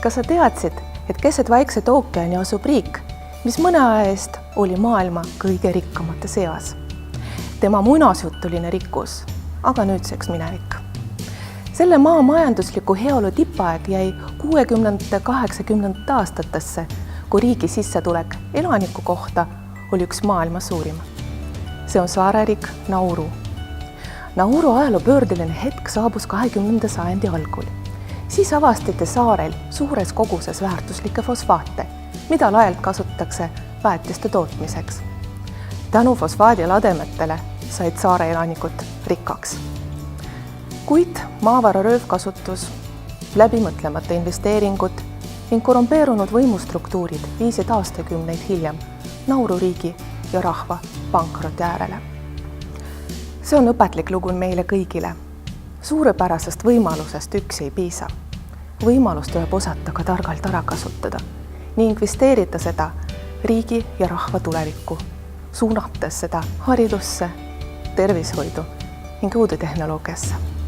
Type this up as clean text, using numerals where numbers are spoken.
Kas sa teadsid, et keset Vaikset ookeani asub riik, mis mõne aja eest oli maailma kõige rikkamate seas? Tema muinasjutuline rikkus, aga nüüdseks minevik. Selle maa majandusliku heaolu tippaeg jäi 60–80 aastatesse, kui riigi sissetulek elaniku kohta oli üks maailma suurim. See on saareriik Nauru. Nauru ajaloo pöördeline hetk saabus 20. sajandi algul. Siis avastati saarel suures koguses väärtuslikke fosfaate, mida laialt kasutatakse väetiste tootmiseks. Tänu fosfaadilademetele said saare elanikud rikkaks. Kuid maavara röövkasutus, läbimõtlemata investeeringud ning korrumpeerunud võimustruktuurid viisid aastakümneid hiljem Nauru riigi ja rahva pankroti äärele. See on õpetlik lugu meile kõigile. Suurepärasest võimalusest üksi ei piisa. Võimalust tuleb osata ka targalt ära kasutada ning investeerida seda riigi ja rahva tulevikku, suunates seda haridusse, tervishoidu ning uude tehnoloogiasse.